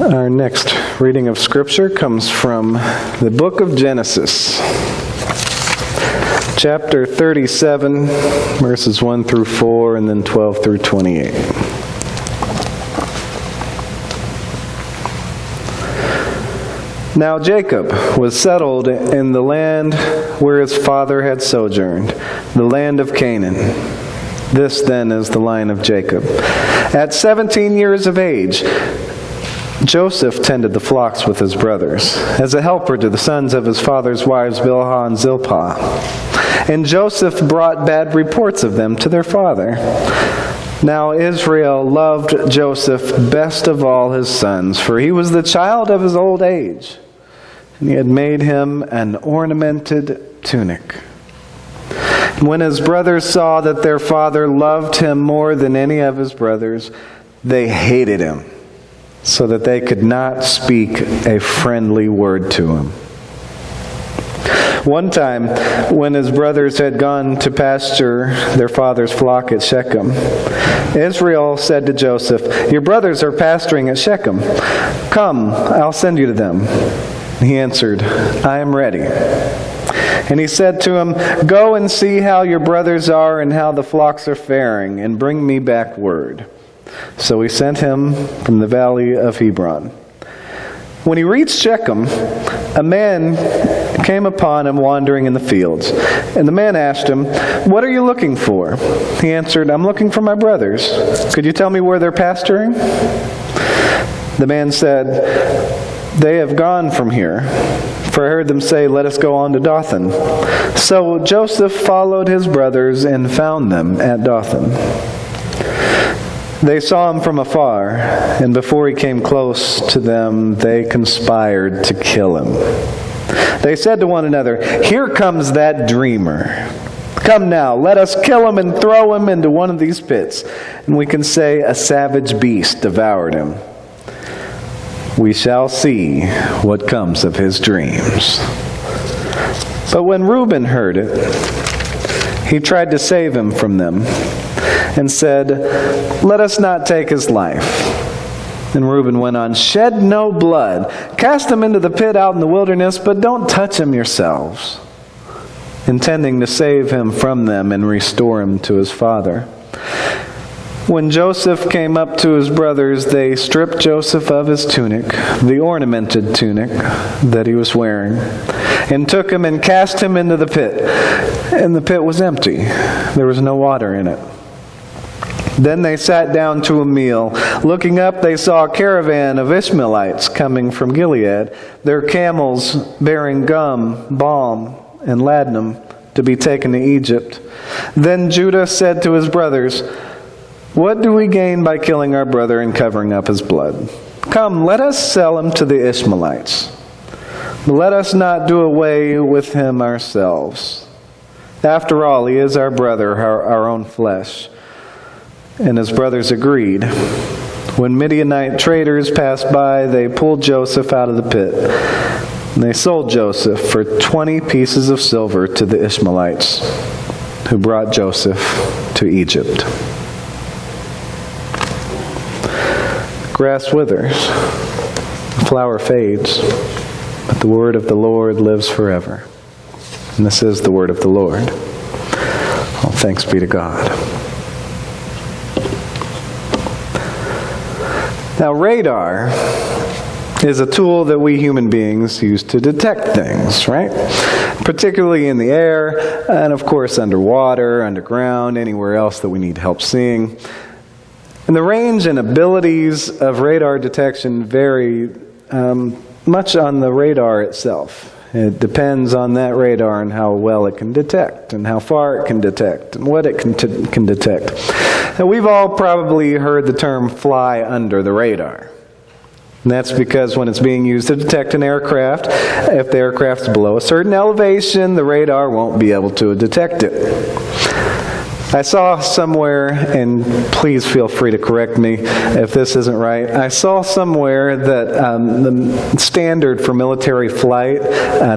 Our next reading of Scripture comes from the book of Genesis, chapter 37, verses 1 through 4, and then 12 through 28. Now Jacob was settled in the land where his father had sojourned, the land of Canaan. This then is the line of Jacob. At 17 years of age, Joseph tended the flocks with his brothers, as a helper to the sons of his father's wives Bilhah and Zilpah. And Joseph brought bad reports of them to their father. Now Israel loved Joseph best of all his sons, for he was the child of his old age, and he had made him an ornamented tunic. And when his brothers saw that their father loved him more than any of his brothers, they hated him, so that they could not speak a friendly word to him. One time, when his brothers had gone to pasture their father's flock at Shechem, Israel said to Joseph, "Your brothers are pasturing at Shechem. Come, I'll send you to them." He answered, "I am ready." And he said to him, "Go and see how your brothers are and how the flocks are faring, and bring me back word." So he sent him from the valley of Hebron. When he reached Shechem, a man came upon him wandering in the fields. And the man asked him, "What are you looking for?" He answered, "I'm looking for my brothers. Could you tell me where they're pasturing?" The man said, "They have gone from here, for I heard them say, 'Let us go on to Dothan.'" So Joseph followed his brothers and found them at Dothan. They saw him from afar, and before he came close to them, they conspired to kill him. They said to one another, "Here comes that dreamer. Come now, let us kill him and throw him into one of these pits, and we can say a savage beast devoured him. We shall see what comes of his dreams." But when Reuben heard it, he tried to save him from them, and said, "Let us not take his life." And Reuben went on, "Shed no blood. Cast him into the pit out in the wilderness, but don't touch him yourselves," intending to save him from them and restore him to his father. When Joseph came up to his brothers, they stripped Joseph of his tunic, the ornamented tunic that he was wearing, and took him and cast him into the pit. And the pit was empty. There was no water in it. Then they sat down to a meal. Looking up, they saw a caravan of Ishmaelites coming from Gilead, their camels bearing gum, balm, and ladanum to be taken to Egypt. Then Judah said to his brothers, "What do we gain by killing our brother and covering up his blood? Come, let us sell him to the Ishmaelites. But let us not do away with him ourselves. After all, he is our brother, our own flesh." And his brothers agreed. When Midianite traders passed by, they pulled Joseph out of the pit. And they sold Joseph for 20 pieces of silver to the Ishmaelites, who brought Joseph to Egypt. Grass withers, the flower fades, but the word of the Lord lives forever. And this is the word of the Lord. All thanks be to God. Now, radar is a tool that we human beings use to detect things, right? Particularly in the air, and of course underwater, underground, anywhere else that we need help seeing. And the range and abilities of radar detection vary much on the radar itself. It depends on that radar and how well it can detect, and how far it can detect, and what it can detect. Now, we've all probably heard the term "fly under the radar." And that's because when it's being used to detect an aircraft, if the aircraft is below a certain elevation, the radar won't be able to detect it. I saw somewhere, and please feel free to correct me if this isn't right, I saw somewhere that the standard for military flight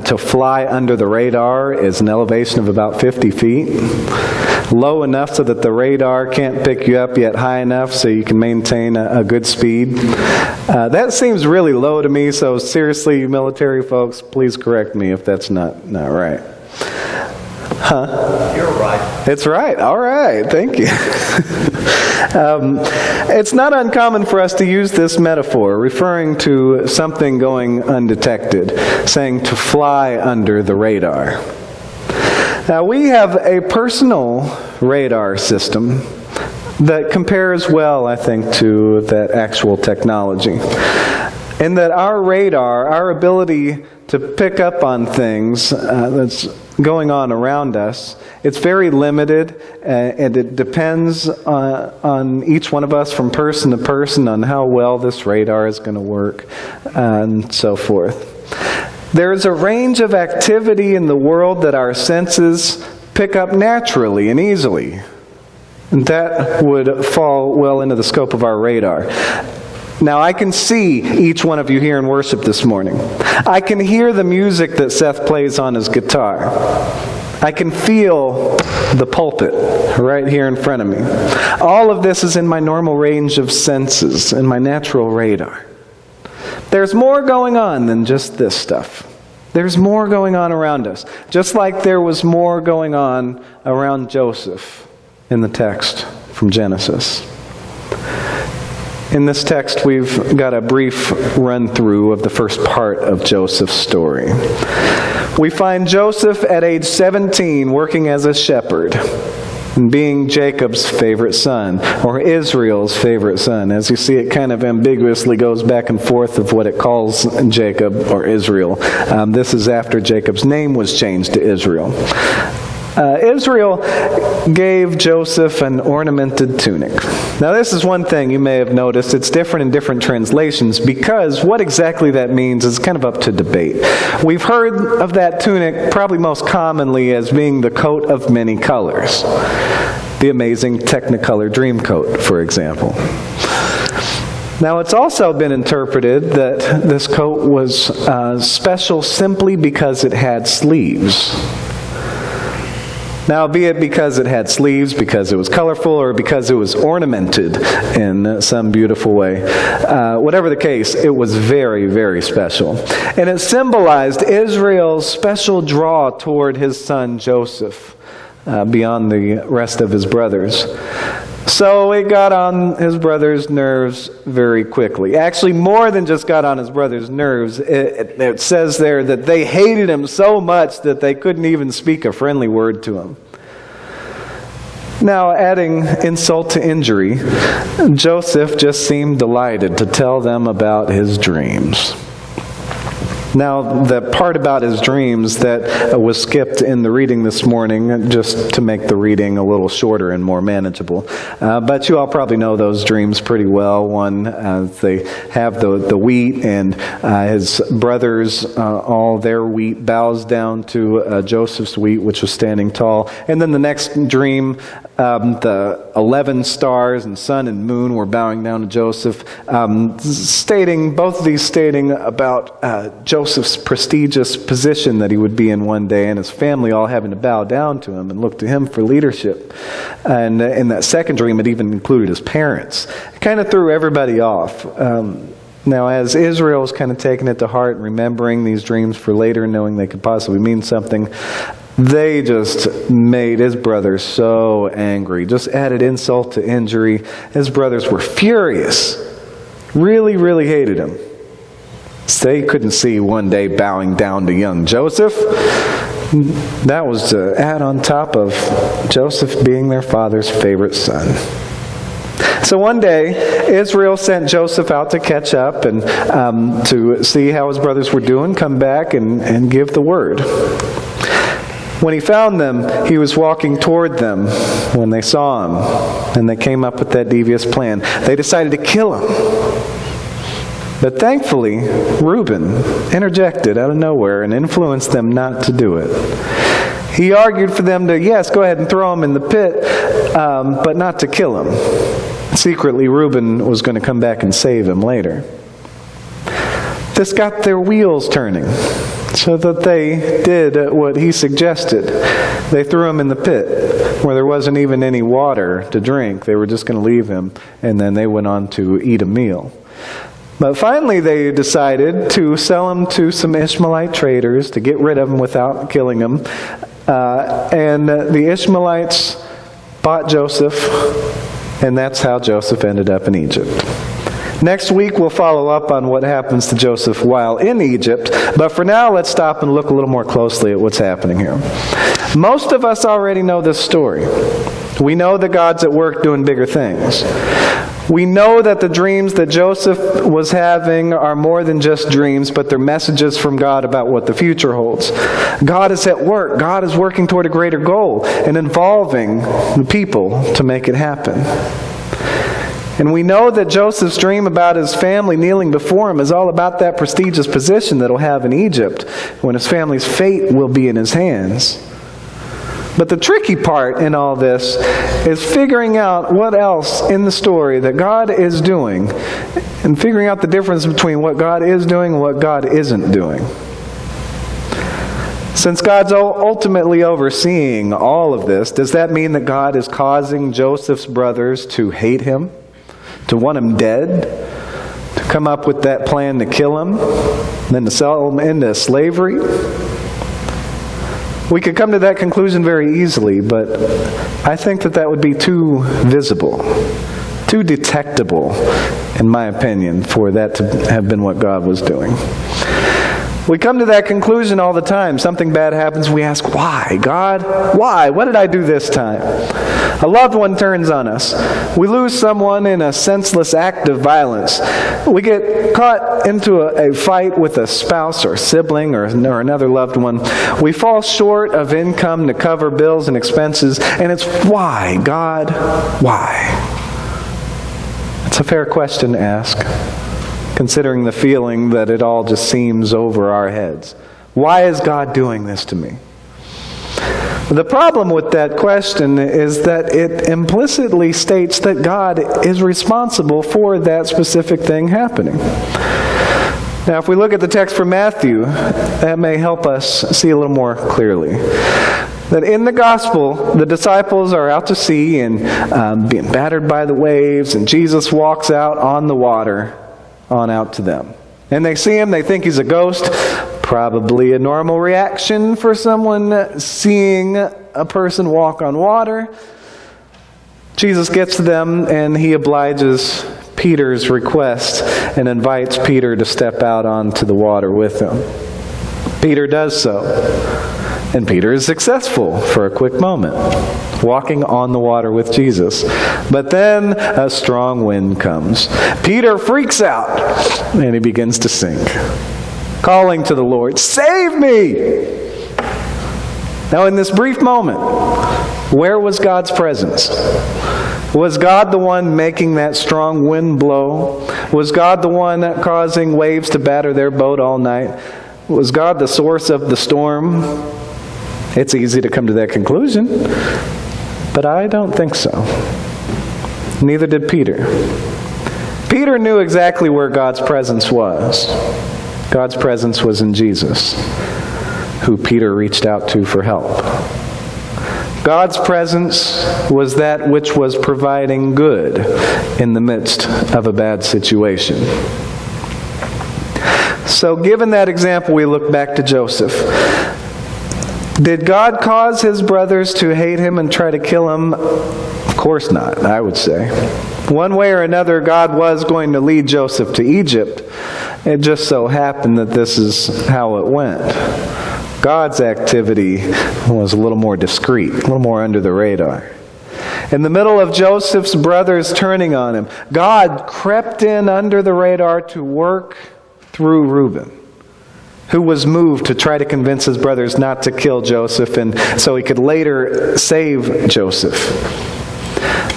to fly under the radar is an elevation of about 50 feet. Low enough so that the radar can't pick you up, yet high enough so you can maintain a good speed. That seems really low to me, so seriously, military folks, please correct me if that's not right. Huh? You're right. It's right. All right. Thank you. It's not uncommon for us to use this metaphor, referring to something going undetected, saying to fly under the radar. Now, we have a personal radar system that compares well, I think, to that actual technology. In that our radar, our ability to pick up on things that's going on around us, it's very limited, and it depends on each one of us from person to person on how well this radar is going to work, and so forth. There is a range of activity in the world that our senses pick up naturally and easily. And that would fall well into the scope of our radar. Now, I can see each one of you here in worship this morning. I can hear the music that Seth plays on his guitar. I can feel the pulpit right here in front of me. All of this is in my normal range of senses, in my natural radar. There's more going on than just this stuff. There's more going on around us. Just like there was more going on around Joseph in the text from Genesis. In this text, we've got a brief run-through of the first part of Joseph's story. We find Joseph at age 17 working as a shepherd, and being Jacob's favorite son, or Israel's favorite son. As you see, it kind of ambiguously goes back and forth of what it calls Jacob or Israel. This is after Jacob's name was changed to Israel. Israel gave Joseph an ornamented tunic. Now, this is one thing you may have noticed. It's different in different translations because what exactly that means is kind of up to debate. We've heard of that tunic probably most commonly as being the coat of many colors. The amazing Technicolor Dreamcoat, for example. Now, it's also been interpreted that this coat was special simply because it had sleeves. Now, be it because it had sleeves, because it was colorful, or because it was ornamented in some beautiful way. Whatever the case, it was very, very special. And it symbolized Israel's special draw toward his son Joseph, beyond the rest of his brothers. So it got on his brother's nerves very quickly. Actually, more than just got on his brother's nerves. It says there that they hated him so much that they couldn't even speak a friendly word to him. Now, adding insult to injury, Joseph just seemed delighted to tell them about his dreams. Now, the part about his dreams that was skipped in the reading this morning, just to make the reading a little shorter and more manageable. But you all probably know those dreams pretty well. One, they have the wheat, and his brothers, all their wheat bows down to Joseph's wheat, which was standing tall. And then the next dream, the 11 stars and sun and moon were bowing down to Joseph, both of these stating about Joseph's prestigious position that he would be in one day, and his family all having to bow down to him and look to him for leadership. And in that second dream, it even included his parents. It kind of threw everybody off. Now, as Israel was kind of taking it to heart and remembering these dreams for later, knowing they could possibly mean something, they just made his brothers so angry. Just added insult to injury. His brothers were furious. Really, really hated him. They couldn't see one day bowing down to young Joseph. That was to add on top of Joseph being their father's favorite son. So one day, Israel sent Joseph out to catch up and to see how his brothers were doing, come back and give the word. When he found them, he was walking toward them when they saw him, and they came up with that devious plan. They decided to kill him. But thankfully, Reuben interjected out of nowhere and influenced them not to do it. He argued for them to, yes, go ahead and throw him in the pit, but not to kill him. Secretly, Reuben was going to come back and save him later. This got their wheels turning, so that they did what he suggested. They threw him in the pit, where there wasn't even any water to drink. They were just going to leave him, and then they went on to eat a meal. But finally they decided to sell him to some Ishmaelite traders to get rid of him without killing him. And the Ishmaelites bought Joseph, and that's how Joseph ended up in Egypt. Next week we'll follow up on what happens to Joseph while in Egypt, but for now let's stop and look a little more closely at what's happening here. Most of us already know this story. We know that God's at work doing bigger things. We know that the dreams that Joseph was having are more than just dreams, but they're messages from God about what the future holds. God is at work. God is working toward a greater goal and involving the people to make it happen. And we know that Joseph's dream about his family kneeling before him is all about that prestigious position that he'll have in Egypt when his family's fate will be in his hands. But the tricky part in all this is figuring out what else in the story that God is doing and figuring out the difference between what God is doing and what God isn't doing. Since God's ultimately overseeing all of this, does that mean that God is causing Joseph's brothers to hate him? To want him dead? To come up with that plan to kill him? Then to sell him into slavery? We could come to that conclusion very easily, but I think that would be too visible, too detectable, in my opinion, for that to have been what God was doing. We come to that conclusion all the time. Something bad happens, we ask, why? God, why? What did I do this time? A loved one turns on us. We lose someone in a senseless act of violence. We get caught into a fight with a spouse or sibling or another loved one. We fall short of income to cover bills and expenses, and it's why, God, why? It's a fair question to ask, considering the feeling that it all just seems over our heads. Why is God doing this to me? The problem with that question is that it implicitly states that God is responsible for that specific thing happening. Now, if we look at the text from Matthew, that may help us see a little more clearly. That in the gospel, the disciples are out to sea and being battered by the waves, and Jesus walks out on the water on out to them. And they see him, they think he's a ghost. Probably a normal reaction for someone seeing a person walk on water. Jesus gets to them and he obliges Peter's request and invites Peter to step out onto the water with him. Peter does so. And Peter is successful for a quick moment, walking on the water with Jesus. But then a strong wind comes. Peter freaks out and he begins to sink, calling to the Lord, "Save me!" Now in this brief moment, where was God's presence? Was God the one making that strong wind blow? Was God the one causing waves to batter their boat all night? Was God the source of the storm? It's easy to come to that conclusion, but I don't think so. Neither did Peter. Peter knew exactly where God's presence was. God's presence was in Jesus, who Peter reached out to for help. God's presence was that which was providing good in the midst of a bad situation. So given that example, we look back to Joseph. Did God cause his brothers to hate him and try to kill him? Of course not, I would say. One way or another, God was going to lead Joseph to Egypt. It just so happened that this is how it went. God's activity was a little more discreet, a little more under the radar. In the middle of Joseph's brothers turning on him, God crept in under the radar to work through Reuben, who was moved to try to convince his brothers not to kill Joseph, and so he could later save Joseph.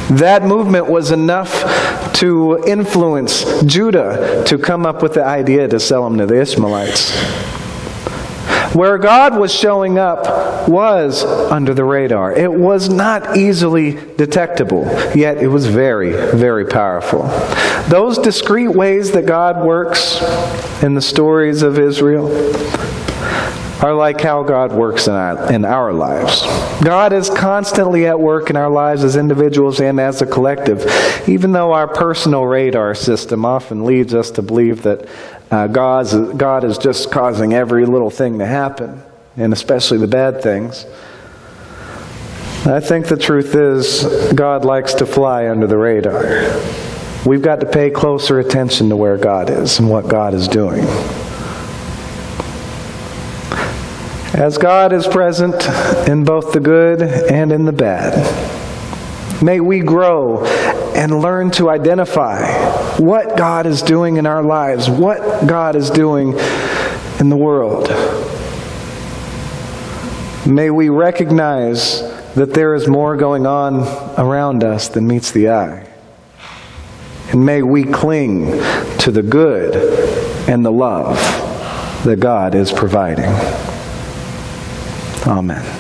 That movement was enough to influence Judah to come up with the idea to sell him to the Ishmaelites. Where God was showing up was under the radar. It was not easily detectable, yet it was very, very powerful. Those discrete ways that God works in the stories of Israel are like how God works in our lives. God is constantly at work in our lives as individuals and as a collective, even though our personal radar system often leads us to believe that God is just causing every little thing to happen, and especially the bad things. I think the truth is God likes to fly under the radar. We've got to pay closer attention to where God is and what God is doing. As God is present in both the good and in the bad, may we grow and learn to identify what God is doing in our lives, what God is doing in the world. May we recognize that there is more going on around us than meets the eye. And may we cling to the good and the love that God is providing. Amen.